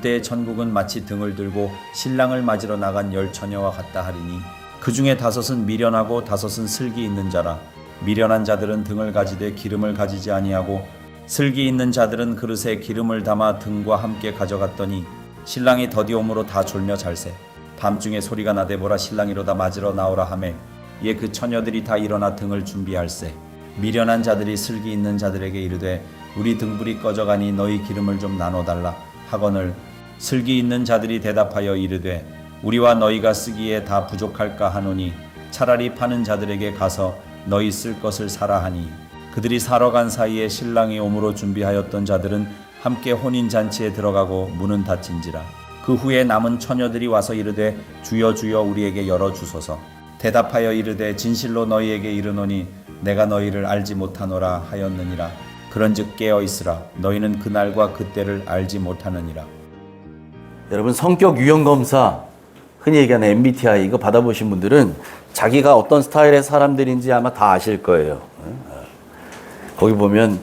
그때의 천국은 마치 등을 들고 신랑을 맞으러 나간 10처녀와 같다 하리니 그 중에 5은 미련하고 5은 슬기 있는 자라. 미련한 자들은 등을 가지되 기름을 가지지 아니하고 슬기 있는 자들은 그릇에 기름을 담아 등과 함께 가져갔더니 신랑이 더디옴으로 다 졸며 잘세. 밤중에 소리가 나되 보라 신랑이로다 맞으러 나오라 하매 이에 그 처녀들이 다 일어나 등을 준비할세. 미련한 자들이 슬기 있는 자들에게 이르되 우리 등불이 꺼져가니 너희 기름을 좀 나눠달라 하거늘 슬기 있는 자들이 대답하여 이르되 우리와 너희가 쓰기에 다 부족할까 하노니 차라리 파는 자들에게 가서 너희 쓸 것을 사라 하니 그들이 사러 간 사이에 신랑이 오므로 준비하였던 자들은 함께 혼인잔치에 들어가고 문은 닫힌지라. 그 후에 남은 처녀들이 와서 이르되 주여 주여 우리에게 열어주소서. 대답하여 이르되 진실로 너희에게 이르노니 내가 너희를 알지 못하노라 하였느니라. 그런즉 깨어있으라. 너희는 그날과 그때를 알지 못하느니라. 여러분 성격 유형검사 흔히 얘기하는 MBTI 이거 받아보신 분들은 자기가 어떤 스타일의 사람들인지 아마 다 아실 거예요. 거기 보면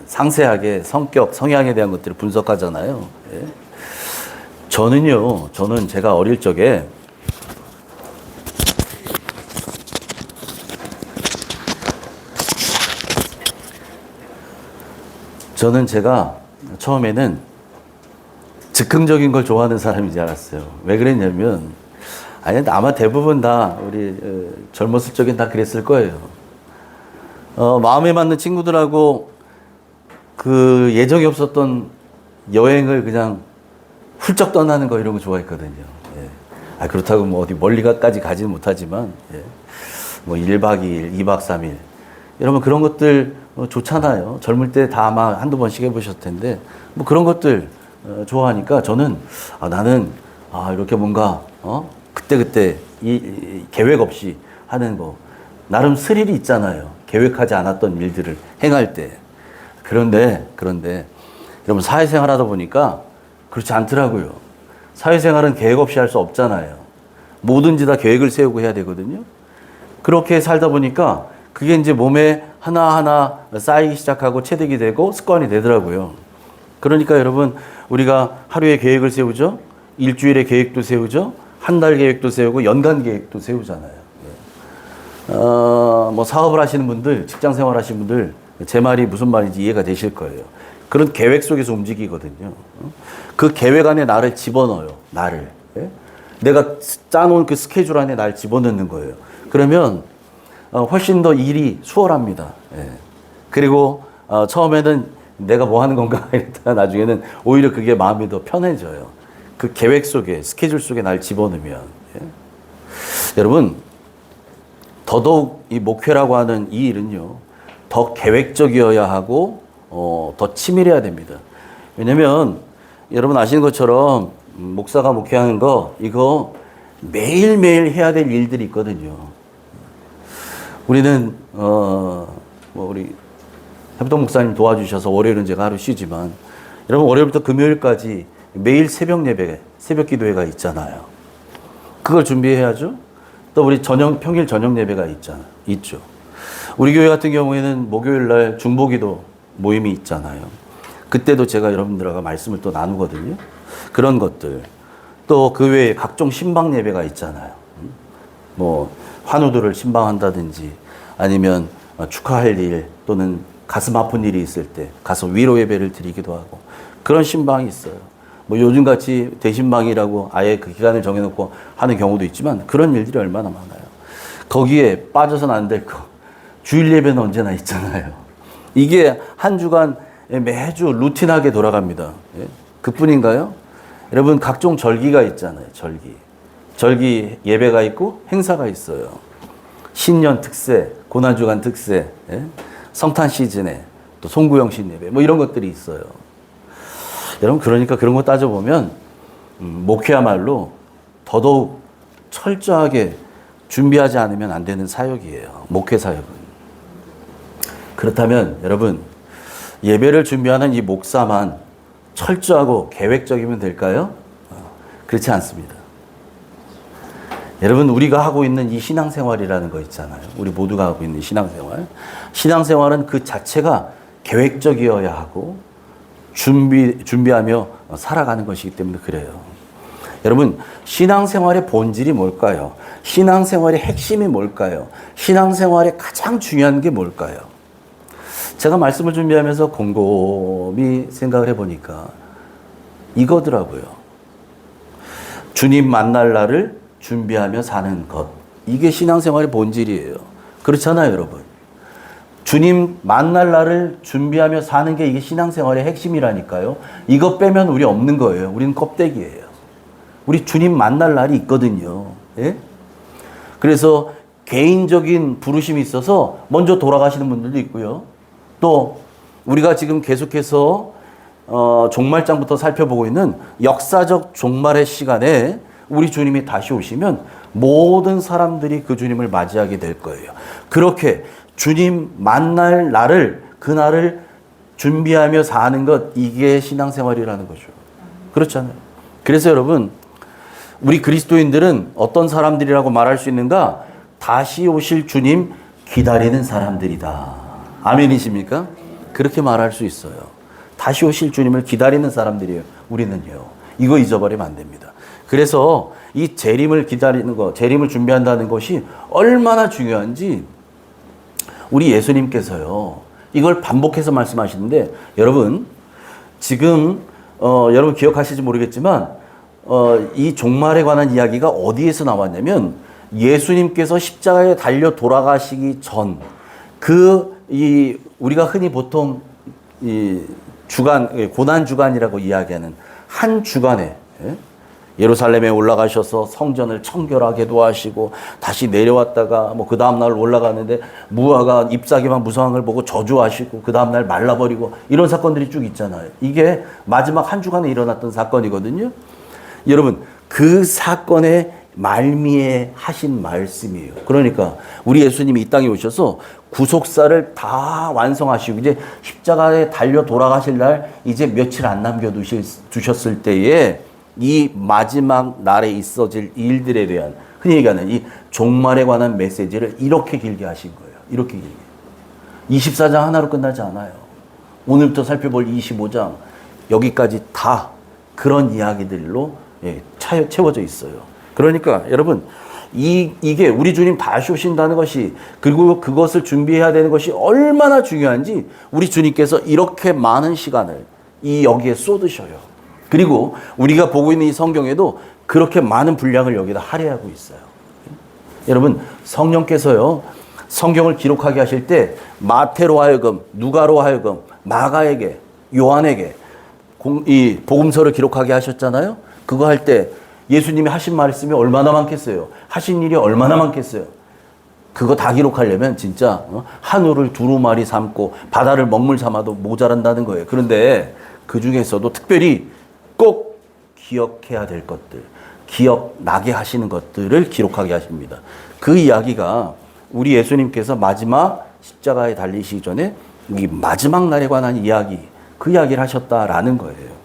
상세하게 성격, 성향에 대한 것들을 분석하잖아요. 저는 제가 어릴 적에 제가 처음에는 즉흥적인 걸 좋아하는 사람인 줄 알았어요. 왜 그랬냐면 아마 대부분 다 우리 젊었을 적엔 다 그랬을 거예요. 마음에 맞는 친구들하고 그 예정이 없었던 여행을 그냥 훌쩍 떠나는 거 이런 거 좋아했거든요. 예. 그렇다고 뭐 어디 멀리까지 가지는 못하지만 뭐 1박 2일, 2박 3일 여러분 그런 것들 좋잖아요. 젊을 때 다 아마 한두 번씩 해보셨을 텐데 뭐 그런 것들 좋아하니까 저는 나는 이렇게 뭔가 그때 이 계획 없이 하는 거 나름 스릴이 있잖아요. 계획하지 않았던 일들을 행할 때. 그런데 여러분 사회생활 하다 보니까 그렇지 않더라고요. 사회생활은 계획 없이 할 수 없잖아요. 뭐든지 다 계획을 세우고 해야 되거든요. 그렇게 살다 보니까 그게 이제 몸에 하나하나 쌓이기 시작하고 체득이 되고 습관이 되더라고요. 그러니까 여러분 우리가 하루에 계획을 세우죠. 일주일에 계획도 세우죠. 한 달 계획도 세우고 연간 계획도 세우잖아요. 뭐 사업을 하시는 분들, 직장 생활 하시는 분들 제 말이 무슨 말인지 이해가 되실 거예요. 그런 계획 속에서 움직이거든요. 그 계획 안에 나를 집어넣어요. 나를. 내가 짜놓은 그 스케줄 안에 나를 집어넣는 거예요. 그러면 훨씬 더 일이 수월합니다. 그리고 처음에는 내가 뭐 하는 건가 이랬다가 나중에는 오히려 그게 마음이 더 편해져요. 그 계획 속에, 스케줄 속에 날 집어넣으면. 여러분, 더더욱 이 목회라고 하는 이 일은요, 더 계획적이어야 하고, 더 치밀해야 됩니다. 왜냐면, 여러분 아시는 것처럼, 목사가 목회하는 거, 이거 매일매일 해야 될 일들이 있거든요. 우리는, 우리, 해부동 목사님 도와주셔서 월요일은 제가 하루 쉬지만, 여러분 월요일부터 금요일까지 매일 새벽 예배, 새벽 기도회가 있잖아요. 그걸 준비해야죠. 또 우리 평일 저녁 예배가 있죠. 우리 교회 같은 경우에는 목요일 날 중보기도 모임이 있잖아요. 그때도 제가 여러분들하고 말씀을 또 나누거든요. 그런 것들. 또 그 외에 각종 신방 예배가 있잖아요. 뭐 환우들을 신방한다든지 아니면 축하할 일 또는 가슴 아픈 일이 있을 때 가서 위로 예배를 드리기도 하고 그런 신방이 있어요. 뭐 요즘같이 대신방이라고 아예 그 기간을 정해놓고 하는 경우도 있지만 그런 일들이 얼마나 많아요. 거기에 빠져서는 안 될 거. 주일 예배는 언제나 있잖아요. 이게 한 주간 매주 루틴하게 돌아갑니다. 그뿐인가요? 여러분 각종 절기가 있잖아요. 절기 예배가 있고 행사가 있어요. 신년 특세, 고난주간 특세, 성탄 시즌에 또 송구영 신예배 뭐 이런 것들이 있어요. 여러분 그러니까 그런 거 따져보면 목회야말로 더더욱 철저하게 준비하지 않으면 안 되는 사역이에요. 목회 사역은. 그렇다면 여러분 예배를 준비하는 이 목사만 철저하고 계획적이면 될까요? 그렇지 않습니다. 여러분 우리가 하고 있는 이 신앙생활이라는 거 있잖아요. 우리 모두가 하고 있는 신앙생활. 신앙생활은 그 자체가 계획적이어야 하고 준비하며 살아가는 것이기 때문에 그래요. 여러분, 신앙생활의 본질이 뭘까요? 신앙생활의 핵심이 뭘까요? 신앙생활의 가장 중요한 게 뭘까요? 제가 말씀을 준비하면서 곰곰이 생각을 해보니까 이거더라고요. 주님 만날 날을 준비하며 사는 것. 이게 신앙생활의 본질이에요. 그렇잖아요, 여러분. 주님 만날 날을 준비하며 사는 게 이게 신앙생활의 핵심이라니까요. 이거 빼면 우리 없는 거예요. 우리는 껍데기예요. 우리 주님 만날 날이 있거든요. 예? 그래서 개인적인 부르심이 있어서 먼저 돌아가시는 분들도 있고요. 또 우리가 지금 계속해서 종말장부터 살펴보고 있는 역사적 종말의 시간에 우리 주님이 다시 오시면 모든 사람들이 그 주님을 맞이하게 될 거예요. 그렇게 주님 만날 날을, 그날을 준비하며 사는 것, 이게 신앙생활이라는 거죠. 그렇잖아요. 그래서 여러분, 우리 그리스도인들은 어떤 사람들이라고 말할 수 있는가? 다시 오실 주님 기다리는 사람들이다. 아멘이십니까? 그렇게 말할 수 있어요. 다시 오실 주님을 기다리는 사람들이에요. 우리는요. 이거 잊어버리면 안 됩니다. 그래서 이 재림을 기다리는 것, 재림을 준비한다는 것이 얼마나 중요한지 우리 예수님께서요. 이걸 반복해서 말씀하시는데, 여러분, 지금 여러분 기억하실지 모르겠지만 이 종말에 관한 이야기가 어디에서 나왔냐면 예수님께서 십자가에 달려 돌아가시기 전 우리가 흔히 보통 이 주간, 고난 주간이라고 이야기하는 한 주간에, 예루살렘에 올라가셔서 성전을 청결하게 도하시고 다시 내려왔다가 그 다음날 올라가는데 무화과 잎사귀만 무성한 걸 보고 저주하시고 그 다음날 말라버리고 이런 사건들이 쭉 있잖아요. 이게 마지막 한 주간에 일어났던 사건이거든요. 여러분, 그 사건의 말미에 하신 말씀이에요. 그러니까 우리 예수님이 이 땅에 오셔서 구속사를 다 완성하시고 이제 십자가에 달려 돌아가실 날 이제 며칠 안 남겨두셨을 때에 이 마지막 날에 있어질 일들에 대한, 흔히 얘기하는 이 종말에 관한 메시지를 이렇게 길게 하신 거예요. 이렇게 길게. 24장 하나로 끝나지 않아요. 오늘부터 살펴볼 25장 여기까지 다 그런 이야기들로 채워져 있어요. 그러니까 여러분, 이게 우리 주님 다시 오신다는 것이, 그리고 그것을 준비해야 되는 것이 얼마나 중요한지 우리 주님께서 이렇게 많은 시간을 여기에 쏟으셔요. 그리고 우리가 보고 있는 이 성경에도 그렇게 많은 분량을 여기다 할애하고 있어요. 여러분, 성령께서요, 성경을 기록하게 하실 때 마태로 하여금, 누가로 하여금, 마가에게, 요한에게 이 복음서를 기록하게 하셨잖아요. 그거 할 때 예수님이 하신 말씀이 얼마나 많겠어요. 하신 일이 얼마나 많겠어요. 그거 다 기록하려면 진짜 하늘을 두루마리 삼고 바다를 먹물 삼아도 모자란다는 거예요. 그런데 그 중에서도 특별히 꼭 기억해야 될 것들, 기억나게 하시는 것들을 기록하게 하십니다. 그 이야기가 우리 예수님께서 마지막 십자가에 달리시기 전에 이 마지막 날에 관한 이야기, 그 이야기를 하셨다라는 거예요.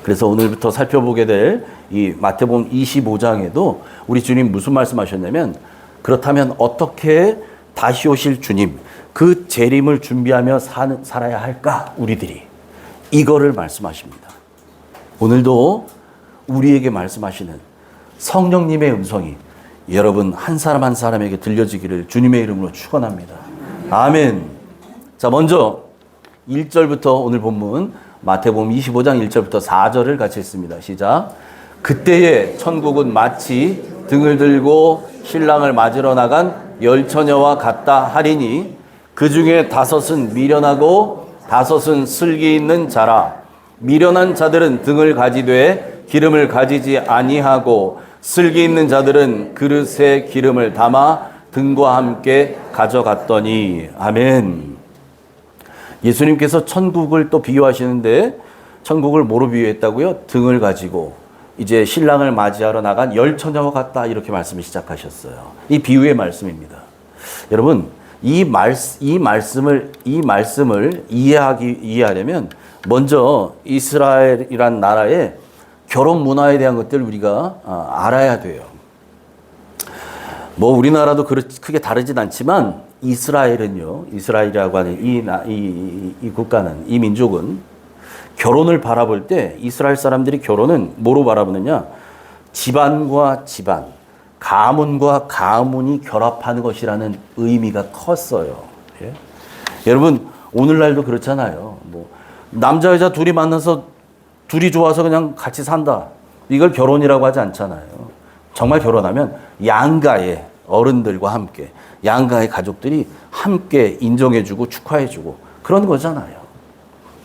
그래서 오늘부터 살펴보게 될 이 마태복음 25장에도 우리 주님 무슨 말씀하셨냐면, 그렇다면 어떻게 다시 오실 주님, 그 재림을 준비하며 살아야 할까, 우리들이. 이거를 말씀하십니다. 오늘도 우리에게 말씀하시는 성령님의 음성이 여러분 한 사람 한 사람에게 들려지기를 주님의 이름으로 축원합니다. 아멘. 자, 먼저 1절부터 오늘 본문 마태복음 25장 1절부터 4절을 같이 읽습니다. 시작. 그때에 천국은 마치 등을 들고 신랑을 맞으러 나간 열 처녀와 같다 하리니 그 중에 5은 미련하고 5은 슬기 있는 자라. 미련한 자들은 등을 가지되 기름을 가지지 아니하고 슬기 있는 자들은 그릇에 기름을 담아 등과 함께 가져갔더니. 아멘. 예수님께서 천국을 또 비유하시는데 천국을 뭐로 비유했다고요? 등을 가지고 이제 신랑을 맞이하러 나간 열 처녀와 같다, 이렇게 말씀을 시작하셨어요. 이 비유의 말씀입니다. 여러분, 이 말씀을 이해하려면 먼저 이스라엘이란 나라의 결혼 문화에 대한 것들을 우리가 알아야 돼요. 우리나라도 크게 다르진 않지만 이스라엘은요, 이스라엘이라고 하는 이 국가는, 이 민족은 결혼을 바라볼 때 이스라엘 사람들이 결혼은 뭐로 바라보느냐? 집안과 집안, 가문과 가문이 결합하는 것이라는 의미가 컸어요. 예? 여러분 오늘날도 그렇잖아요. 뭐 남자 여자 둘이 만나서 둘이 좋아서 그냥 같이 산다. 이걸 결혼이라고 하지 않잖아요. 정말 결혼하면 양가의 어른들과 함께 양가의 가족들이 함께 인정해주고 축하해주고 그런 거잖아요.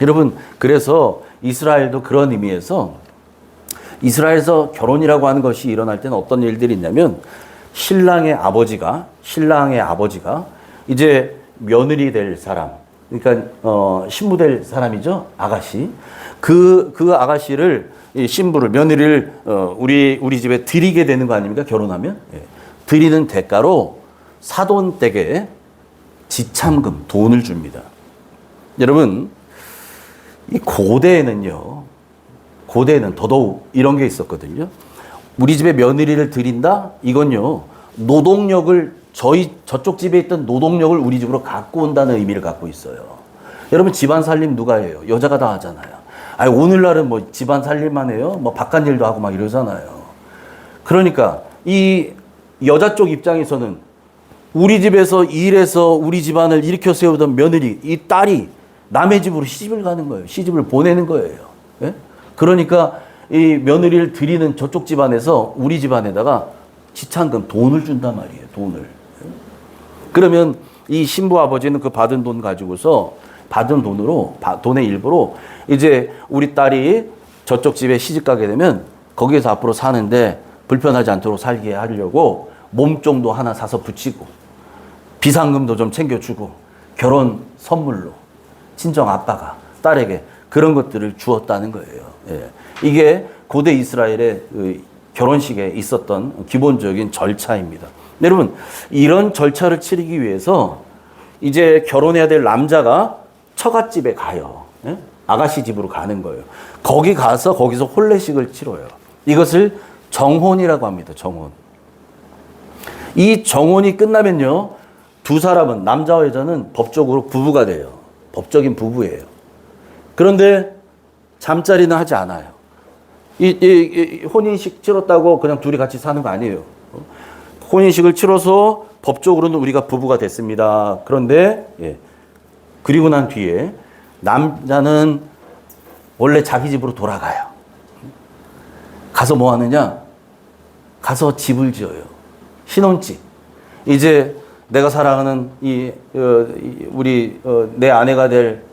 여러분 그래서 이스라엘도 그런 의미에서 이스라엘에서 결혼이라고 하는 것이 일어날 때는 어떤 일들이 있냐면 신랑의 아버지가 이제 며느리 될 사람, 그러니까 신부 될 사람이죠. 아가씨. 그 아가씨를 이 신부를 며느리를 우리 집에 드리게 되는 거 아닙니까? 결혼하면. 예. 드리는 대가로 사돈댁에 지참금 돈을 줍니다. 여러분 이 고대에는 더더욱 이런 게 있었거든요. 우리 집에 며느리를 드린다? 이건요, 노동력을, 저쪽 집에 있던 노동력을 우리 집으로 갖고 온다는 의미를 갖고 있어요. 여러분, 집안 살림 누가 해요? 여자가 다 하잖아요. 아니, 오늘날은 뭐 집안 살림만 해요? 뭐 바깥 일도 하고 막 이러잖아요. 그러니까 이 여자 쪽 입장에서는 우리 집에서 일해서 우리 집안을 일으켜 세우던 며느리, 이 딸이 남의 집으로 시집을 가는 거예요. 시집을 보내는 거예요. 예? 그러니까 이 며느리를 드리는 저쪽 집안에서 우리 집안에다가 지참금 돈을 준단 말이에요. 돈을. 그러면 이 신부 아버지는 그 받은 돈 가지고서 받은 돈으로 돈의 일부로 이제 우리 딸이 저쪽 집에 시집 가게 되면 거기에서 앞으로 사는데 불편하지 않도록 살게 하려고 몸종도 하나 사서 붙이고 비상금도 좀 챙겨주고 결혼 선물로 친정 아빠가 딸에게 그런 것들을 주었다는 거예요. 예. 이게 고대 이스라엘의 결혼식에 있었던 기본적인 절차입니다. 여러분, 이런 절차를 치르기 위해서 이제 결혼해야 될 남자가 처갓집에 가요. 예? 아가씨 집으로 가는 거예요. 거기 가서 거기서 혼례식을 치러요. 이것을 정혼이라고 합니다. 정혼. 이 정혼이 끝나면요, 두 사람은 남자와 여자는 법적으로 부부가 돼요. 법적인 부부예요. 그런데 잠자리는 하지 않아요. 이 혼인식 치렀다고 그냥 둘이 같이 사는 거 아니에요. 혼인식을 치러서 법적으로는 우리가 부부가 됐습니다. 그런데 그리고 난 뒤에 남자는 원래 자기 집으로 돌아가요. 가서 뭐 하느냐? 가서 집을 지어요. 신혼집. 이제 내가 사랑하는 내 아내가 될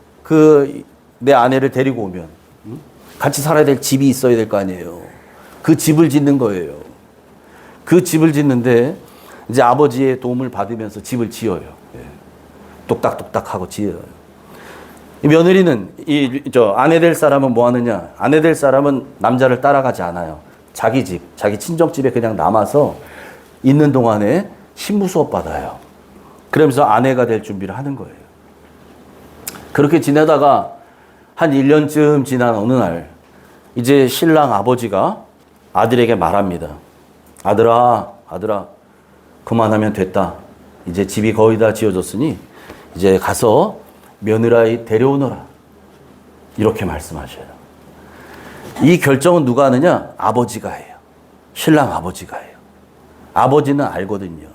내 아내를 데리고 오면 같이 살아야 될 집이 있어야 될 거 아니에요. 그 집을 짓는 거예요. 그 집을 짓는데 이제 아버지의 도움을 받으면서 집을 지어요. 똑딱똑딱하고 지어요. 이 며느리는 아내 될 사람은 뭐 하느냐? 아내 될 사람은 남자를 따라가지 않아요. 자기 집, 자기 친정집에 그냥 남아서 있는 동안에 신부 수업 받아요. 그러면서 아내가 될 준비를 하는 거예요. 그렇게 지내다가 한 1년쯤 지난 어느 날 이제 신랑 아버지가 아들에게 말합니다. 아들아, 그만하면 됐다. 이제 집이 거의 다 지어졌으니 이제 가서 며느라이 데려오너라. 이렇게 말씀하셔요. 이 결정은 누가 하느냐? 아버지가 해요. 신랑 아버지가 해요. 아버지는 알거든요.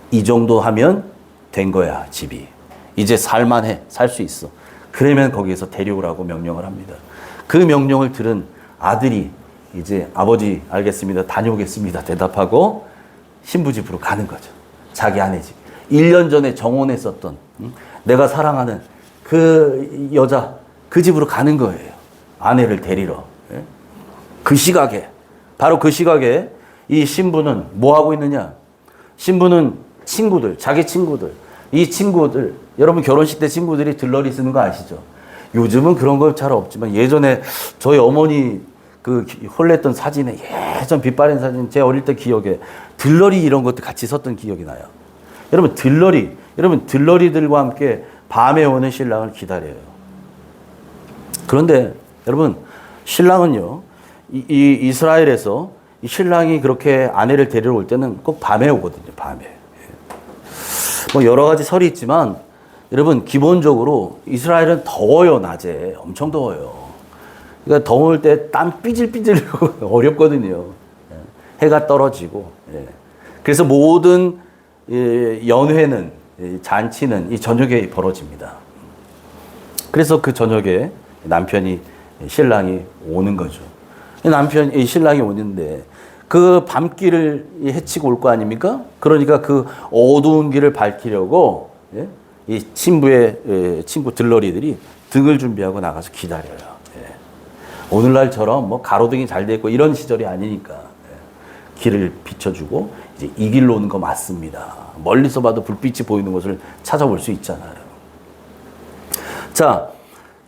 이 정도 하면 된 거야, 집이. 이제 살만해, 살 수 있어. 그러면 거기에서 데려오라고 명령을 합니다. 그 명령을 들은 아들이 이제 아버지 알겠습니다, 다녀오겠습니다 대답하고 신부 집으로 가는 거죠. 자기 아내 집. 1년 전에 정혼했었던 내가 사랑하는 그 여자, 그 집으로 가는 거예요. 아내를 데리러. 그 시각에, 바로 그 시각에 이 신부는 뭐 하고 있느냐? 신부는 친구들, 자기 친구들, 이 친구들, 여러분 결혼식 때 친구들이 들러리 쓰는 거 아시죠? 요즘은 그런 거 잘 없지만 예전에 저희 어머니 그 홀렸던 사진에 예전 빛바랜 사진, 제 어릴 때 기억에 들러리 이런 것도 같이 섰던 기억이 나요. 여러분 들러리들과 함께 밤에 오는 신랑을 기다려요. 그런데 여러분 신랑은요, 이 이스라엘에서 이 신랑이 그렇게 아내를 데리러 올 때는 꼭 밤에 오거든요. 밤에. 뭐 여러 가지 설이 있지만 여러분, 기본적으로 이스라엘은 더워요, 낮에. 엄청 더워요. 그러니까 더울 때 땀 삐질삐질 어렵거든요. 해가 떨어지고. 그래서 모든 연회는, 잔치는 이 저녁에 벌어집니다. 그래서 그 저녁에 남편이, 신랑이 오는 거죠. 신랑이 오는데 그 밤길을 헤치고 올 거 아닙니까? 그러니까 그 어두운 길을 밝히려고 이 친구 들러리들이 등을 준비하고 나가서 기다려요. 오늘날처럼 뭐 가로등이 잘 돼 있고 이런 시절이 아니니까 길을 비춰주고 이제 이 길로 오는 거 맞습니다. 멀리서 봐도 불빛이 보이는 곳을 찾아볼 수 있잖아요. 자,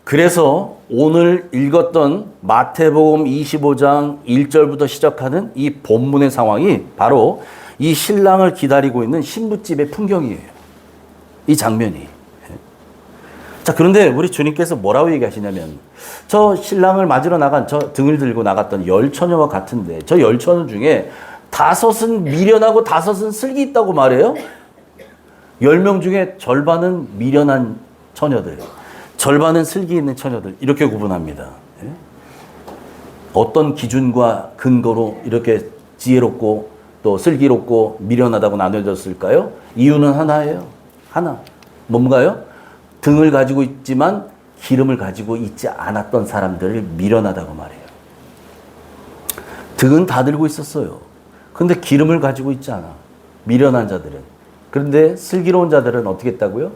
그래서 오늘 읽었던 마태복음 25장 1절부터 시작하는 이 본문의 상황이 바로 이 신랑을 기다리고 있는 신부집의 풍경이에요. 이 장면이. 자, 그런데 우리 주님께서 뭐라고 얘기하시냐면, 저 신랑을 맞으러 나간, 저 등을 들고 나갔던 열 처녀와 같은데, 저 열 처녀 중에 5은 미련하고 5은 슬기 있다고 말해요. 10명 중에 절반은 미련한 처녀들, 절반은 슬기 있는 처녀들, 이렇게 구분합니다. 어떤 기준과 근거로 이렇게 지혜롭고 또 슬기롭고 미련하다고 나눠졌을까요? 이유는 하나예요. 하나. 뭔가요? 등을 가지고 있지만 기름을 가지고 있지 않았던 사람들을 미련하다고 말해요. 등은 다 들고 있었어요. 근데 기름을 가지고 있지 않아. 미련한 자들은. 그런데 슬기로운 자들은 어떻게 했다고요?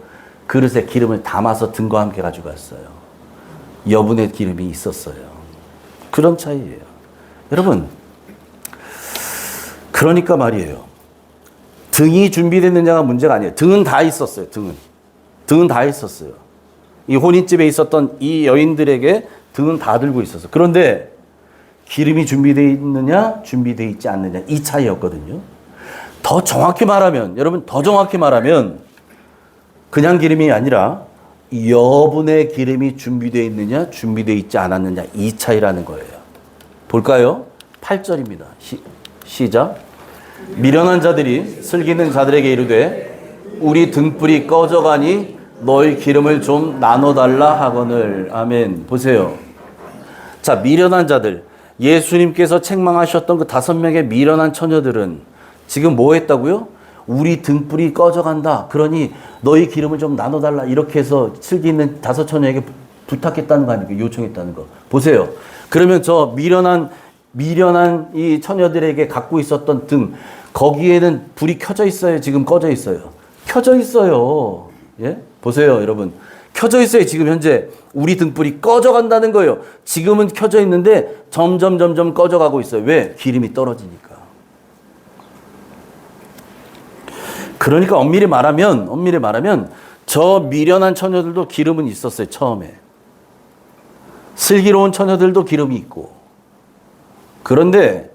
그릇에 기름을 담아서 등과 함께 가지고 갔어요. 여분의 기름이 있었어요. 그런 차이예요. 여러분, 그러니까 말이에요. 등이 준비됐느냐가 문제가 아니에요. 등은 다 있었어요. 등은 다 있었어요. 이 혼인집에 있었던 이 여인들에게 등은 다 들고 있었어요. 그런데 기름이 준비되어 있느냐, 준비되어 있지 않느냐, 이 차이였거든요. 더 정확히 말하면, 여러분, 더 정확히 말하면 그냥 기름이 아니라 여분의 기름이 준비되어 있느냐, 준비되어 있지 않았느냐, 이 차이라는 거예요. 볼까요? 8절입니다. 시작. 미련한 자들이 슬기 있는 자들에게 이르되 우리 등불이 꺼져가니 너희 기름을 좀 나눠달라 하거늘. 아멘. 보세요. 자, 미련한 자들. 예수님께서 책망하셨던 그 5명의 미련한 처녀들은 지금 뭐 했다고요? 우리 등불이 꺼져간다. 그러니 너희 기름을 좀 나눠달라. 이렇게 해서 슬기 있는 5 처녀에게 부탁했다는 거 아닙니까? 요청했다는 거. 보세요. 그러면 저 미련한 이 처녀들에게 갖고 있었던 등, 거기에는 불이 켜져 있어요? 지금 꺼져 있어요? 켜져 있어요. 예? 보세요, 여러분. 켜져 있어요. 지금 현재 우리 등불이 꺼져간다는 거예요. 지금은 켜져 있는데 점점 꺼져가고 있어요. 왜? 기름이 떨어지니까. 그러니까 엄밀히 말하면 저 미련한 처녀들도 기름은 있었어요. 처음에. 슬기로운 처녀들도 기름이 있고. 그런데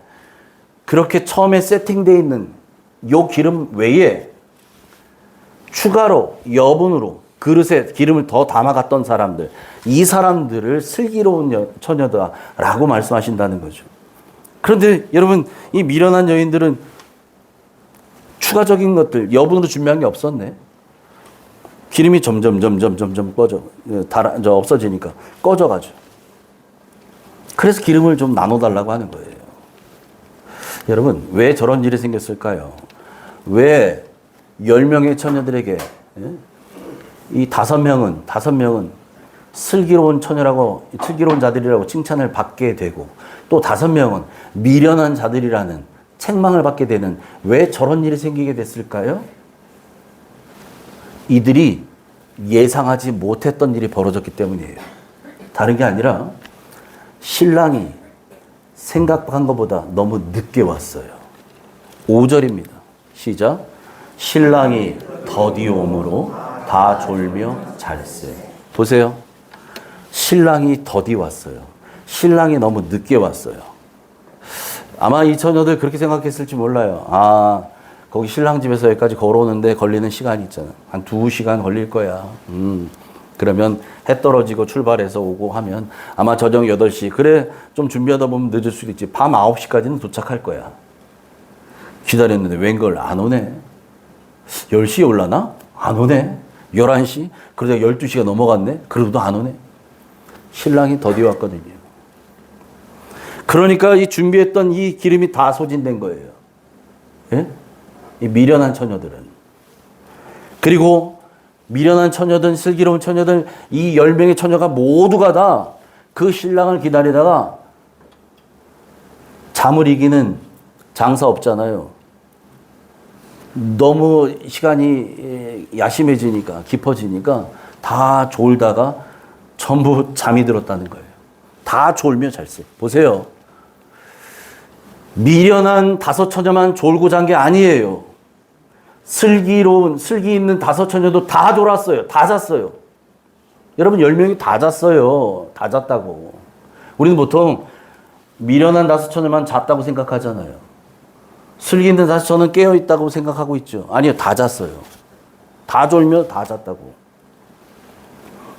그렇게 처음에 세팅되어 있는 요 기름 외에 추가로 여분으로 그릇에 기름을 더 담아갔던 사람들, 이 사람들을 슬기로운 처녀다라고 말씀하신다는 거죠. 그런데 여러분, 이 미련한 여인들은 추가적인 것들, 여분으로 준비한 게 없었네. 기름이 점점 없어지니까 꺼져가죠. 그래서 기름을 좀 나눠달라고 하는 거예요. 여러분, 왜 저런 일이 생겼을까요? 왜 10명의 처녀들에게 이 5명은 슬기로운 처녀라고, 슬기로운 자들이라고 칭찬을 받게 되고, 또 5명은 미련한 자들이라는 책망을 받게 되는, 왜 저런 일이 생기게 됐을까요? 이들이 예상하지 못했던 일이 벌어졌기 때문이에요. 다른 게 아니라 신랑이 생각한 것보다 너무 늦게 왔어요. 5절입니다. 시작. 신랑이 더디 오므로 다 졸며 잘세. 보세요. 신랑이 더디 왔어요. 신랑이 너무 늦게 왔어요. 아마 이 처녀들 그렇게 생각했을지 몰라요. 아, 거기 신랑 집에서 여기까지 걸어오는데 걸리는 시간이 있잖아. 한 2시간 걸릴 거야. 그러면 해 떨어지고 출발해서 오고 하면 아마 저녁 8시. 그래, 좀 준비하다 보면 늦을 수도 있지. 밤 9시까지는 도착할 거야. 기다렸는데 웬걸 안 오네. 10시에 올라나? 안 오네. 11시? 그러다 12시가 넘어갔네? 그래도 안 오네? 신랑이 더디 왔거든요. 그러니까 이 준비했던 이 기름이 다 소진된 거예요. 예? 이 미련한 처녀들은. 그리고 미련한 처녀든 슬기로운 처녀든 이 10명의 처녀가 모두가 다 그 신랑을 기다리다가 잠을 이기는 장사 없잖아요. 너무 시간이 야심해지니까, 깊어지니까 다 졸다가 전부 잠이 들었다는 거예요. 다 졸며 잤어요. 보세요. 미련한 5 처녀만 졸고 잔 게 아니에요. 슬기 있는 5 처녀도 다 졸았어요. 다 잤어요. 여러분 10명이 다 잤어요. 다 잤다고. 우리는 보통 미련한 5 처녀만 잤다고 생각하잖아요. 슬기 있는 5 처녀는 깨어 있다고 생각하고 있죠. 아니요, 다 잤어요. 다 졸며 다 잤다고.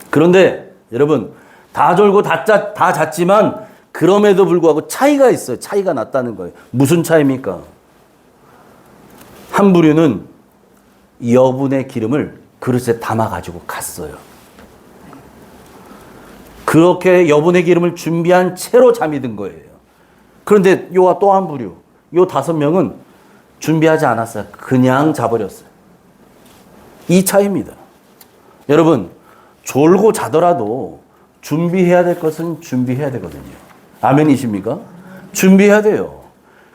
그런데 여러분 다 졸고 다 잤지만 그럼에도 불구하고 차이가 있어요. 차이가 났다는 거예요. 무슨 차이입니까? 한 부류는 여분의 기름을 그릇에 담아 가지고 갔어요. 그렇게 여분의 기름을 준비한 채로 잠이 든 거예요. 그런데 요와 또 한 부류, 요 5명은 준비하지 않았어요. 그냥 자버렸어요. 이 차이입니다. 여러분, 졸고 자더라도 준비해야 될 것은 준비해야 되거든요. 아멘이십니까? 준비해야 돼요.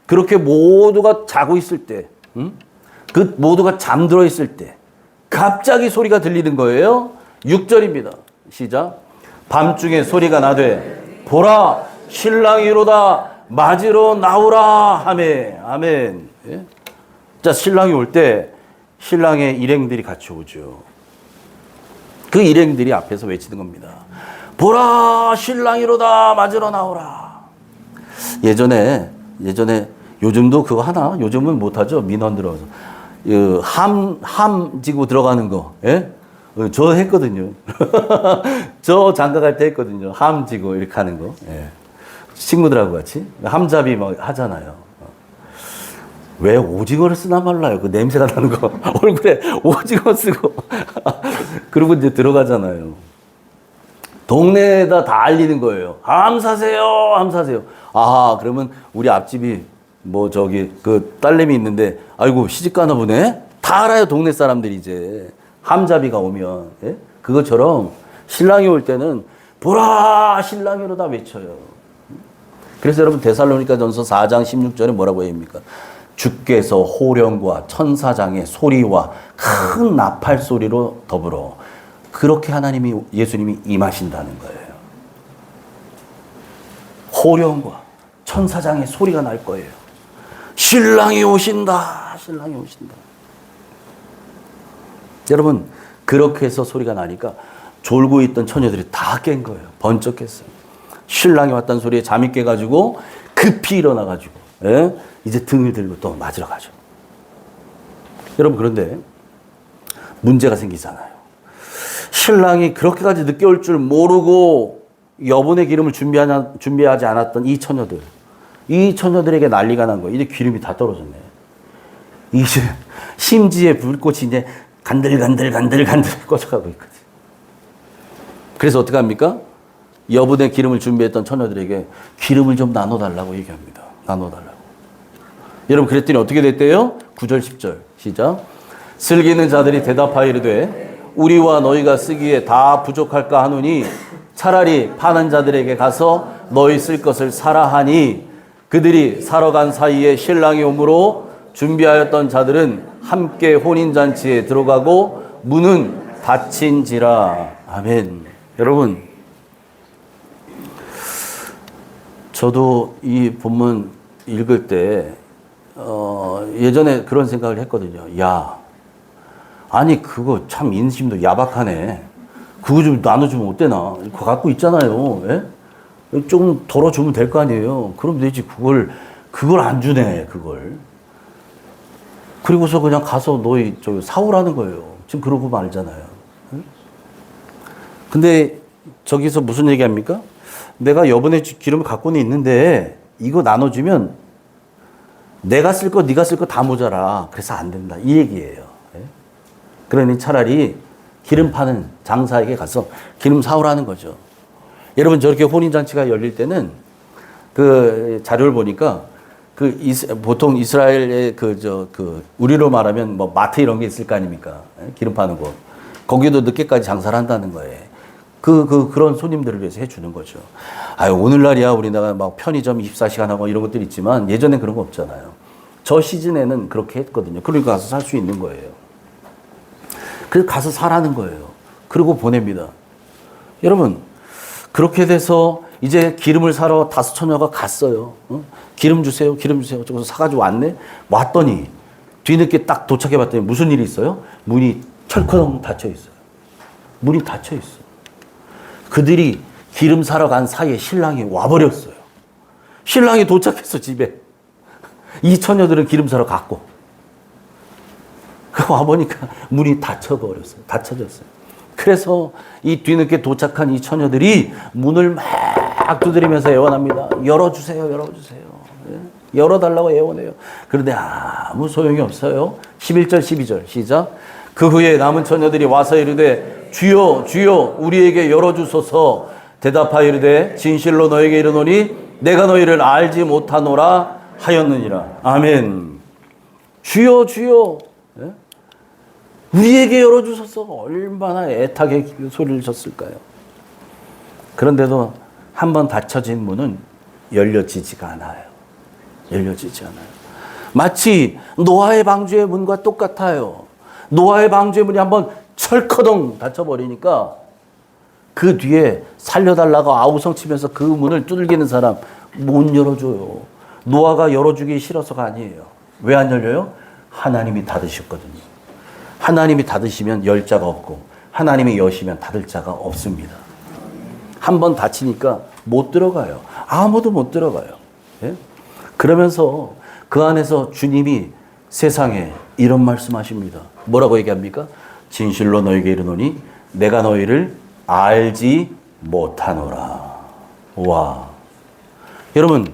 그렇게 모두가 자고 있을 때, 그 모두가 잠들어 있을 때 갑자기 소리가 들리는 거예요. 6절입니다. 시작. 밤중에 소리가 나되 보라 신랑이로다 맞으러 나오라 하매. 아멘. 예? 자, 신랑이 올 때 신랑의 일행들이 같이 오죠. 그 일행들이 앞에서 외치는 겁니다. 보라 신랑이로다 맞으러 나오라. 예전에 요즘도 그거 하나? 요즘은 못하죠. 민원 들어서 함 지고 들어가는 거. 예? 저 했거든요. 저 장가 갈 때 했거든요. 함 지고 이렇게 하는 거. 예. 친구들하고 같이 함잡이 막 하잖아요. 왜 오징어를 쓰나 말라요. 그 냄새가 나는 거. 얼굴에 오징어 쓰고 그러고 이제 들어가잖아요. 동네에다 다 알리는 거예요. 함 사세요. 함 사세요. 아, 그러면 우리 앞집이 뭐 저기 그 딸내미 있는데 아이고 시집 가나 보네. 다 알아요. 동네 사람들이 이제. 함잡이가 오면. 예? 그것처럼 신랑이 올 때는 보라 신랑이로다 외쳐요. 그래서 여러분 데살로니가전서 4장 16절에 뭐라고 합니까? 주께서 호령과 천사장의 소리와 큰 나팔 소리로 더불어 그렇게 예수님이 임하신다는 거예요. 호령과 천사장의 소리가 날 거예요. 신랑이 오신다. 신랑이 오신다. 여러분 그렇게 해서 소리가 나니까 졸고 있던 처녀들이 다 깬 거예요. 번쩍 깼어요. 신랑이 왔다는 소리에 잠이 깨가지고 급히 일어나가지고 이제 등을 들고 또 맞으러 가죠. 여러분 그런데 문제가 생기잖아요. 신랑이 그렇게까지 늦게 올 줄 모르고 여분의 기름을 준비하지 않았던 이 처녀들에게 난리가 난 거예요. 이제 기름이 다 떨어졌네. 이제 심지에 불꽃이 이제 간들간들 꺼져가고 있거든. 그래서 어떻게 합니까? 여분의 기름을 준비했던 처녀들에게 기름을 좀 나눠달라고 얘기합니다. 나눠달라고. 여러분 그랬더니 어떻게 됐대요? 9절 10절 시작. 슬기 있는 자들이 대답하이르되 우리와 너희가 쓰기에 다 부족할까 하노니 차라리 파는 자들에게 가서 너희 쓸 것을 사라 하니 그들이 사러 간 사이에 신랑이 오므로 준비하였던 자들은 함께 혼인잔치에 들어가고 문은 닫힌지라. 아멘. 여러분 저도 이 본문 읽을 때 예전에 그런 생각을 했거든요. 야, 아니 그거 참 인심도 야박하네. 그거 좀 나눠주면 어때나? 그거 갖고 있잖아요. 예? 좀 덜어주면 될 거 아니에요. 그럼 되지. 그걸 안 주네. 그걸. 그리고서 그냥 가서 너희 저기 사오라는 거예요. 지금 그러고 말잖아요. 예? 근데 저기서 무슨 얘기합니까? 내가 여분의 기름을 갖고는 있는데 이거 나눠주면 내가 쓸 거 네가 쓸 거 다 모자라. 그래서 안 된다. 이 얘기예요. 예? 그러니 차라리 기름 파는 장사에게 가서 기름 사오라는 거죠. 여러분, 저렇게 혼인잔치가 열릴 때는 그 자료를 보니까 보통 이스라엘의 우리로 말하면 뭐 마트 이런 게 있을 거 아닙니까? 기름 파는 곳. 거기도 늦게까지 장사를 한다는 거예요. 그런 손님들을 위해서 해주는 거죠. 아유, 오늘날이야 우리나라 막 편의점 24시간 하고 이런 것들이 있지만 예전엔 그런 거 없잖아요. 저 시즌에는 그렇게 했거든요. 그러니까 가서 살 수 있는 거예요. 그래서 가서 사라는 거예요. 그리고 보냅니다. 여러분, 그렇게 돼서 이제 기름을 사러 5처녀가 갔어요. 기름 주세요, 기름 주세요. 저기서 사가지고 왔네. 왔더니 뒤늦게 딱 도착해 봤더니 무슨 일이 있어요? 문이 철커덩 닫혀 있어요. 문이 닫혀 있어요. 그들이 기름 사러 간 사이에 신랑이 와버렸어요. 신랑이 도착했어, 집에. 이 처녀들은 기름 사러 갔고. 와보니까 문이 닫혀버렸어요. 닫혀졌어요. 그래서 이 뒤늦게 도착한 이 처녀들이 문을 막 두드리면서 애원합니다. 열어주세요, 열어주세요. 열어달라고 애원해요. 그런데 아무 소용이 없어요. 11절, 12절 시작. 그 후에 남은 처녀들이 와서 이르되 주여, 주여, 우리에게 열어주소서. 대답하여 이르되 진실로 너에게 이르노니 내가 너희를 알지 못하노라 하였느니라. 아멘. 주여, 주여. 우리에게 열어주소서. 얼마나 애타게 소리를 쳤을까요? 그런데도 한번 닫혀진 문은 열려지지가 않아요. 열려지지 않아요. 마치 노아의 방주의 문과 똑같아요. 노아의 방주의 문이 한번 철커덩 닫혀버리니까 그 뒤에 살려달라고 아우성치면서 그 문을 두들기는 사람 못 열어줘요. 노아가 열어주기 싫어서가 아니에요. 왜 안 열려요? 하나님이 닫으셨거든요. 하나님이 닫으시면 열 자가 없고 하나님이 여시면 닫을 자가 없습니다. 한번 닫히니까 못 들어가요. 아무도 못 들어가요. 예? 그러면서 그 안에서 주님이 세상에 이런 말씀하십니다. 뭐라고 얘기합니까? 진실로 너에게 이르노니 내가 너희를 알지 못하노라. 와, 여러분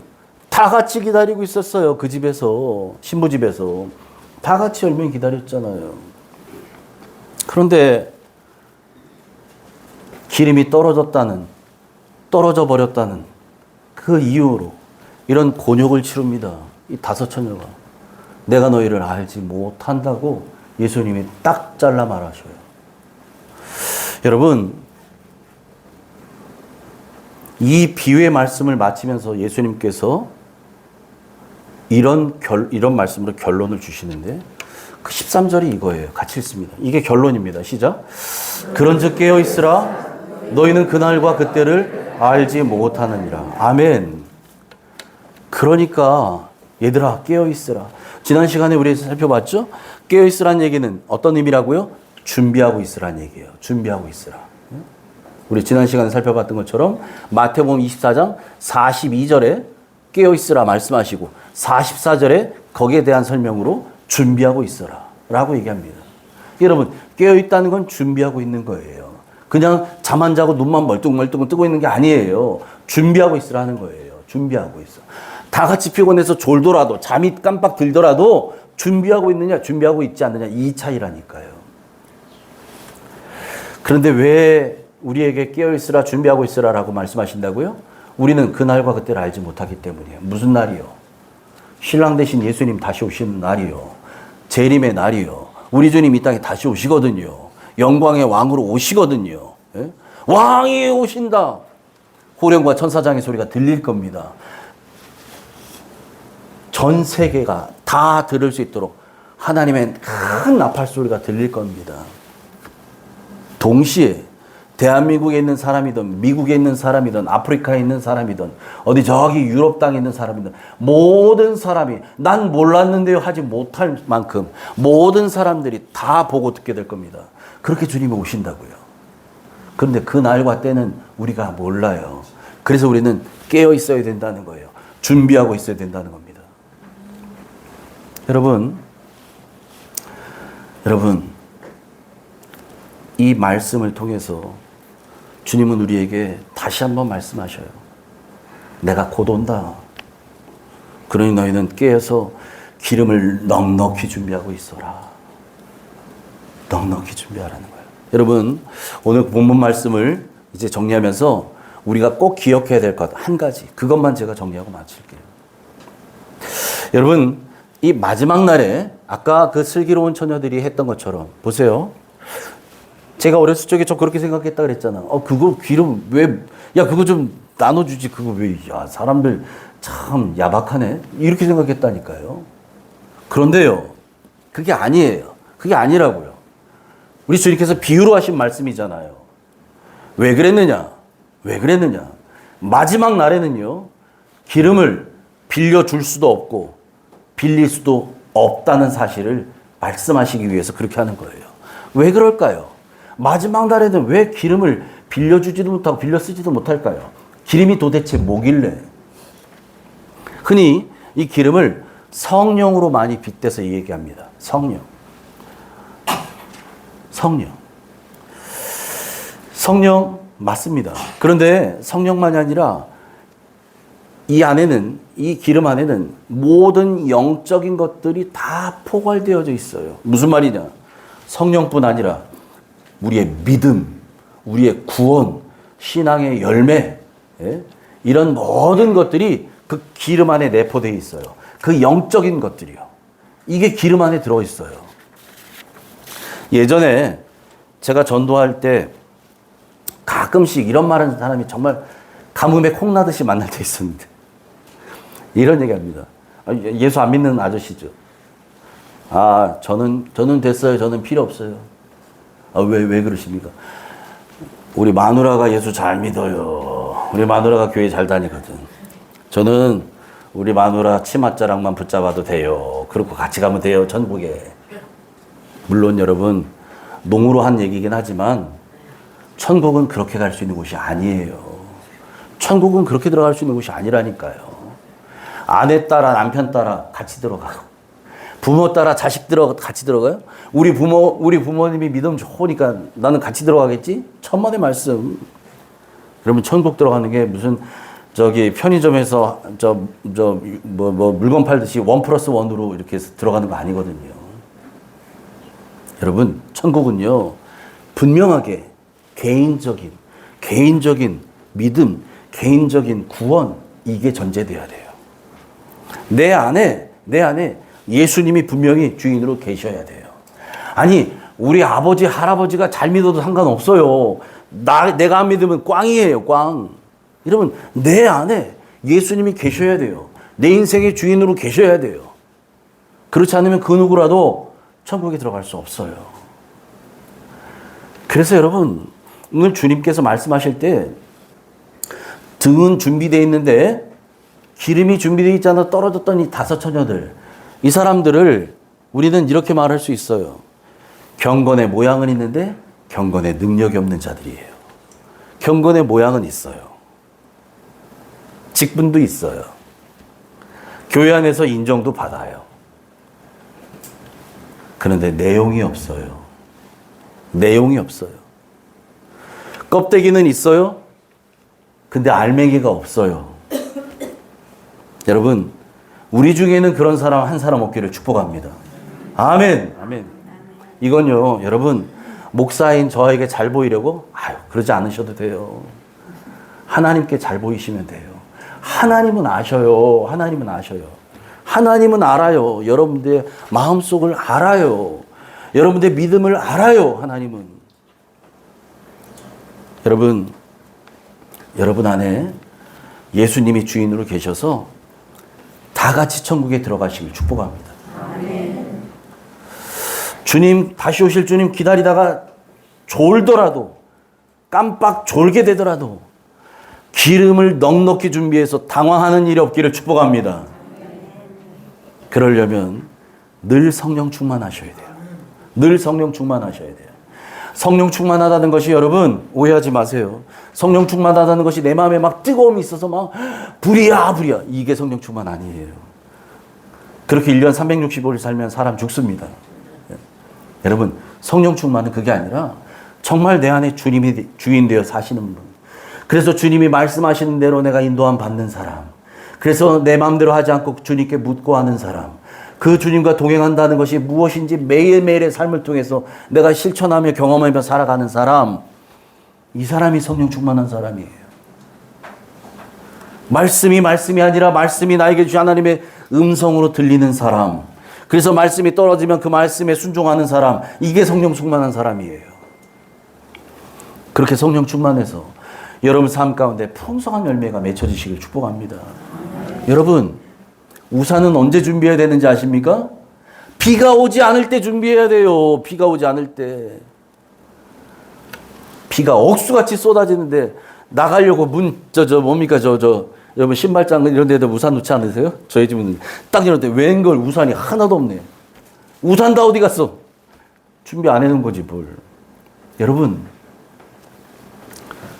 다 같이 기다리고 있었어요. 그 집에서, 신부 집에서 다 같이 얼마나 기다렸잖아요. 그런데 기름이 떨어져 버렸다는 그 이유로 이런 곤욕을 치릅니다. 이 5처녀가. 내가 너희를 알지 못한다고 예수님이 딱 잘라 말하셔요. 여러분, 이 비유의 말씀을 마치면서 예수님께서 이런 말씀으로 결론을 주시는데 그 13절이 이거예요. 같이 읽습니다. 이게 결론입니다. 시작. 그런즉 깨어 있으라. 너희는 그날과 그때를 알지 못하느니라. 아멘. 그러니까 얘들아 깨어 있으라. 지난 시간에 우리 살펴봤죠? 깨어 있으라는 얘기는 어떤 의미라고요? 준비하고 있으라는 얘기예요. 준비하고 있으라. 우리 지난 시간에 살펴봤던 것처럼 마태복음 24장 42절에 깨어 있으라 말씀하시고 44절에 거기에 대한 설명으로 준비하고 있어라 라고 얘기합니다. 여러분, 깨어있다는 건 준비하고 있는 거예요. 그냥 잠 안 자고 눈만 멀뚱멀뚱 뜨고 있는 게 아니에요. 준비하고 있으라는 거예요. 준비하고 있어. 다 같이 피곤해서 졸더라도 잠이 깜빡 들더라도 준비하고 있느냐 준비하고 있지 않느냐 이 차이라니까요. 그런데 왜 우리에게 깨어있으라 준비하고 있으라 라고 말씀하신다고요? 우리는 그날과 그때를 알지 못하기 때문이에요. 무슨 날이요? 신랑 대신 예수님 다시 오시는 날이요. 재림의 날이요. 우리 주님 이 땅에 다시 오시거든요. 영광의 왕으로 오시거든요. 예? 왕이 오신다. 호령과 천사장의 소리가 들릴 겁니다. 전 세계가 다 들을 수 있도록 하나님의 큰 나팔 소리가 들릴 겁니다. 동시에 대한민국에 있는 사람이든 미국에 있는 사람이든 아프리카에 있는 사람이든 어디 저기 유럽 땅에 있는 사람이든 모든 사람이 난 몰랐는데요 하지 못할 만큼 모든 사람들이 다 보고 듣게 될 겁니다. 그렇게 주님이 오신다고요. 그런데 그 날과 때는 우리가 몰라요. 그래서 우리는 깨어 있어야 된다는 거예요. 준비하고 있어야 된다는 겁니다. 여러분, 이 말씀을 통해서 주님은 우리에게 다시 한번 말씀하셔요. 내가 곧 온다. 그러니 너희는 깨어서 기름을 넉넉히 준비하고 있어라. 넉넉히 준비하라는 거예요. 여러분, 오늘 본문 말씀을 이제 정리하면서 우리가 꼭 기억해야 될 것 한 가지, 그것만 제가 정리하고 마칠게요. 여러분, 이 마지막 날에 아까 그 슬기로운 처녀들이 했던 것처럼 보세요. 제가 어렸을 적에 저 그렇게 생각했다 그랬잖아. 그거 기름 왜, 야, 그거 좀 나눠주지. 그거 왜, 야, 사람들 참 야박하네. 이렇게 생각했다니까요. 그런데요, 그게 아니에요. 그게 아니라고요. 우리 주님께서 비유로 하신 말씀이잖아요. 왜 그랬느냐? 왜 그랬느냐? 마지막 날에는요, 기름을 빌려줄 수도 없고, 빌릴 수도 없다는 사실을 말씀하시기 위해서 그렇게 하는 거예요. 왜 그럴까요? 마지막 날에는 왜 기름을 빌려주지도 못하고 빌려 쓰지도 못할까요? 기름이 도대체 뭐길래? 흔히 이 기름을 성령으로 많이 빗대서 얘기합니다. 성령. 성령 맞습니다. 그런데 성령만이 아니라 이 안에는, 이 기름 안에는 모든 영적인 것들이 다 포괄되어져 있어요. 무슨 말이냐? 성령뿐 아니라 우리의 믿음, 우리의 구원, 신앙의 열매, 이런 모든 것들이 그 기름 안에 내포되어 있어요. 그 영적인 것들이요. 이게 기름 안에 들어있어요. 예전에 제가 전도할 때 가끔씩 이런 말 하는 사람이 정말 가뭄에 콩나듯이 만날 때 있었는데, 이런 얘기 합니다. 예수 안 믿는 아저씨죠. 저는 됐어요. 저는 필요 없어요. 왜 그러십니까? 우리 마누라가 예수 잘 믿어요. 우리 마누라가 교회 잘 다니거든. 저는 우리 마누라 치맛자락만 붙잡아도 돼요. 그렇고 같이 가면 돼요. 천국에. 물론 여러분, 농으로 한 얘기긴 하지만 천국은 그렇게 갈 수 있는 곳이 아니에요. 천국은 그렇게 들어갈 수 있는 곳이 아니라니까요. 아내 따라 남편 따라 같이 들어가고, 부모 따라 자식 같이 들어가요? 우리 부모님이 믿음 좋으니까 나는 같이 들어가겠지? 천만의 말씀. 그러면 천국 들어가는 게 무슨 편의점에서 물건 팔듯이 1+1으로 이렇게 들어가는 거 아니거든요. 여러분, 천국은요, 분명하게 개인적인 믿음, 개인적인 구원, 이게 전제돼야 돼요. 내 안에 예수님이 분명히 주인으로 계셔야 돼요. 아니, 우리 아버지, 할아버지가 잘 믿어도 상관없어요. 내가 안 믿으면 꽝이에요, 꽝. 여러분, 내 안에 예수님이 계셔야 돼요. 내 인생의 주인으로 계셔야 돼요. 그렇지 않으면 그 누구라도 천국에 들어갈 수 없어요. 그래서 여러분, 오늘 주님께서 말씀하실 때 등은 준비되어 있는데 기름이 준비되어 있잖아. 떨어졌던 이 5 처녀들, 이 사람들을 우리는 이렇게 말할 수 있어요. 경건의 모양은 있는데 경건의 능력이 없는 자들이에요. 경건의 모양은 있어요. 직분도 있어요. 교회 안에서 인정도 받아요. 그런데 내용이 없어요. 내용이 없어요. 껍데기는 있어요. 근데 알맹이가 없어요. 여러분, 우리 중에는 그런 사람 한 사람 없기를 축복합니다. 아멘. 아멘. 이건요, 여러분, 목사인 저에게 잘 보이려고? 그러지 않으셔도 돼요. 하나님께 잘 보이시면 돼요. 하나님은 아셔요. 하나님은 아셔요. 하나님은 알아요. 여러분들의 마음속을 알아요. 여러분들의 믿음을 알아요. 하나님은. 여러분 안에 예수님이 주인으로 계셔서 다 같이 천국에 들어가시길 축복합니다. 아멘. 주님, 다시 오실 주님 기다리다가 졸더라도, 깜빡 졸게 되더라도 기름을 넉넉히 준비해서 당황하는 일이 없기를 축복합니다. 그러려면 늘 성령 충만하셔야 돼요. 늘 성령 충만하셔야 돼요. 성령 충만하다는 것이, 여러분, 오해하지 마세요. 성령 충만하다는 것이 내 마음에 막 뜨거움이 있어서 막 불이야. 이게 성령 충만 아니에요. 그렇게 1년 365일 살면 사람 죽습니다. 여러분, 성령 충만은 그게 아니라 정말 내 안에 주님이 주인 되어 사시는 분. 그래서 주님이 말씀하시는 대로 내가 인도함 받는 사람. 그래서 내 마음대로 하지 않고 주님께 묻고 하는 사람. 그 주님과 동행한다는 것이 무엇인지 매일매일의 삶을 통해서 내가 실천하며 경험하며 살아가는 사람, 이 사람이 성령 충만한 사람이에요. 말씀이 아니라 말씀이 나에게 주신 하나님의 음성으로 들리는 사람, 그래서 말씀이 떨어지면 그 말씀에 순종하는 사람, 이게 성령 충만한 사람이에요. 그렇게 성령 충만해서 여러분 삶 가운데 풍성한 열매가 맺혀지시길 축복합니다. 여러분, 우산은 언제 준비해야 되는지 아십니까? 비가 오지 않을 때 준비해야 돼요. 비가 오지 않을 때. 비가 억수같이 쏟아지는데 나가려고 여러분 신발장 이런 데다 우산 놓지 않으세요? 저희 집은 딱 이럴 때 웬걸 우산이 하나도 없네. 우산 다 어디 갔어? 준비 안 해놓은 거지 뭘. 여러분,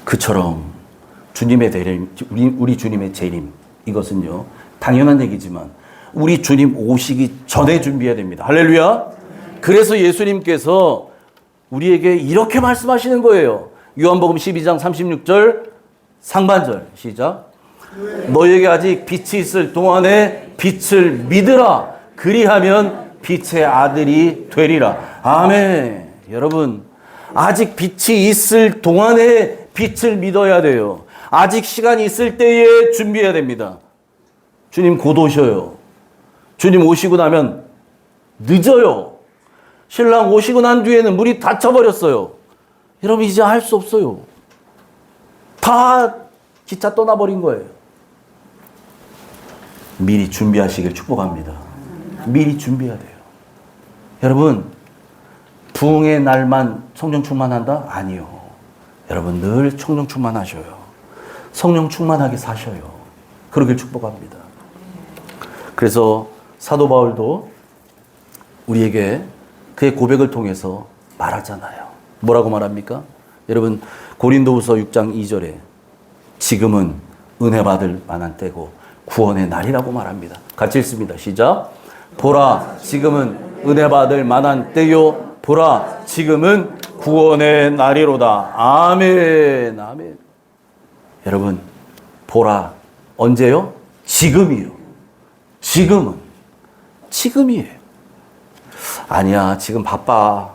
그처럼 주님의 대림, 우리 주님의 재림, 이것은요 당연한 얘기지만 우리 주님 오시기 전에 준비해야 됩니다. 할렐루야. 그래서 예수님께서 우리에게 이렇게 말씀하시는 거예요. 요한복음 12장 36절 상반절 시작. 너에게 아직 빛이 있을 동안에 빛을 믿으라. 그리하면 빛의 아들이 되리라. 아멘. 여러분, 아직 빛이 있을 동안에 빛을 믿어야 돼요. 아직 시간이 있을 때에 준비해야 됩니다. 주님 곧 오셔요. 주님 오시고 나면 늦어요. 신랑 오시고 난 뒤에는 문이 닫혀버렸어요. 여러분, 이제 할 수 없어요. 다 기차 떠나버린 거예요. 미리 준비하시길 축복합니다. 미리 준비해야 돼요. 여러분, 부흥의 날만 성령 충만한다? 아니요. 여러분, 늘 성령 충만하셔요. 성령 충만하게 사셔요. 그러길 축복합니다. 그래서 사도 바울도 우리에게 그의 고백을 통해서 말하잖아요. 뭐라고 말합니까? 여러분, 고린도후서 6장 2절에 지금은 은혜 받을 만한 때고 구원의 날이라고 말합니다. 같이 읽습니다. 시작. 보라, 지금은 은혜 받을 만한 때요. 보라, 지금은 구원의 날이로다. 아멘. 아멘. 여러분, 보라, 언제요? 지금이요. 지금이에요. 아니야, 지금 바빠.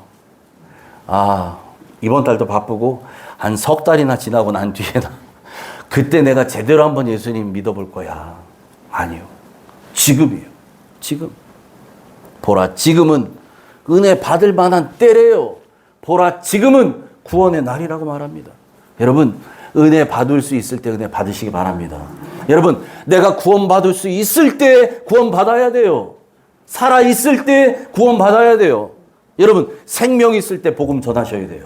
이번 달도 바쁘고 한 석 달이나 지나고 난 뒤에나 그때 내가 제대로 한번 예수님 믿어볼 거야. 아니요. 지금이에요. 지금. 보라, 지금은 은혜 받을 만한 때래요. 보라, 지금은 구원의 날이라고 말합니다. 여러분, 은혜 받을 수 있을 때 은혜 받으시기 바랍니다. 여러분, 내가 구원받을 수 있을 때 구원받아야 돼요. 살아있을 때 구원받아야 돼요. 여러분, 생명 있을 때 복음 전하셔야 돼요.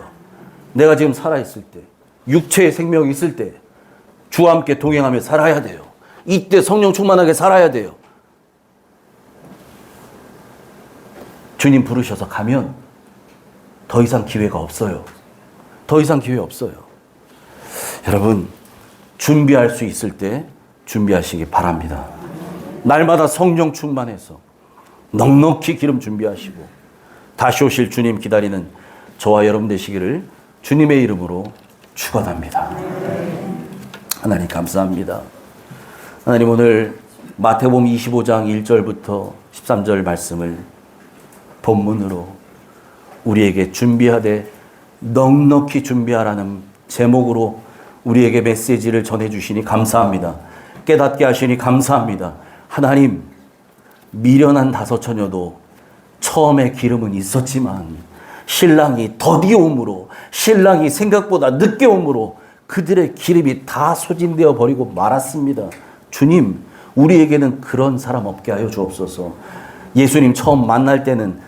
내가 지금 살아있을 때, 육체의 생명이 있을 때 주와 함께 동행하며 살아야 돼요. 이때 성령 충만하게 살아야 돼요. 주님 부르셔서 가면 더 이상 기회가 없어요. 더 이상 기회 없어요. 여러분, 준비할 수 있을 때 준비하시기 바랍니다. 날마다 성령 충만해서 넉넉히 기름 준비하시고 다시 오실 주님 기다리는 저와 여러분 되시기를 주님의 이름으로 축원합니다. 하나님 감사합니다. 하나님, 오늘 마태복음 25장 1절부터 13절 말씀을 본문으로 우리에게 준비하되 넉넉히 준비하라는 제목으로 우리에게 메시지를 전해주시니 감사합니다. 깨닫게 하시니 감사합니다. 하나님, 미련한 다섯 처녀도 처음에 기름은 있었지만 신랑이 더디 오므로, 신랑이 생각보다 늦게 오므로 그들의 기름이 다 소진되어 버리고 말았습니다. 주님, 우리에게는 그런 사람 없게 하여 주옵소서. 예수님 처음 만날 때는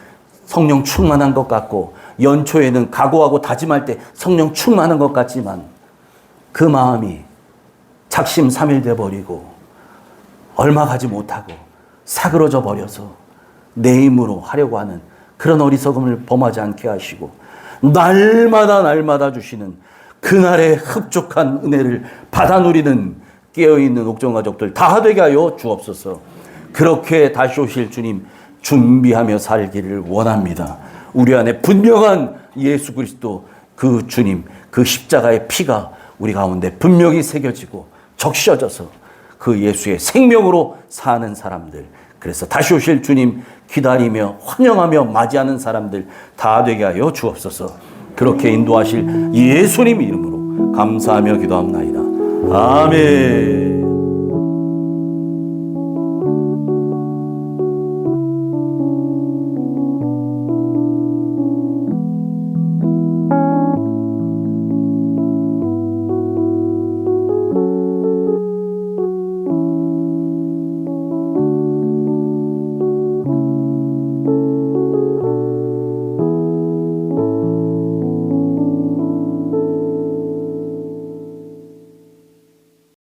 성령 충만한 것 같고 연초에는 각오하고 다짐할 때 성령 충만한 것 같지만 그 마음이 작심삼일돼 버리고 얼마 가지 못하고 사그러져 버려서 내 힘으로 하려고 하는 그런 어리석음을 범하지 않게 하시고 날마다 주시는 그날의 흡족한 은혜를 받아 누리는 깨어있는 옥정가족들 다 되게 하여 주옵소서. 그렇게 다시 오실 주님 준비하며 살기를 원합니다. 우리 안에 분명한 예수 그리스도 그 주님, 그 십자가의 피가 우리 가운데 분명히 새겨지고 적셔져서 그 예수의 생명으로 사는 사람들, 그래서 다시 오실 주님 기다리며 환영하며 맞이하는 사람들 다 되게 하여 주옵소서. 그렇게 인도하실 예수님 이름으로 감사하며 기도합나이다. 아멘.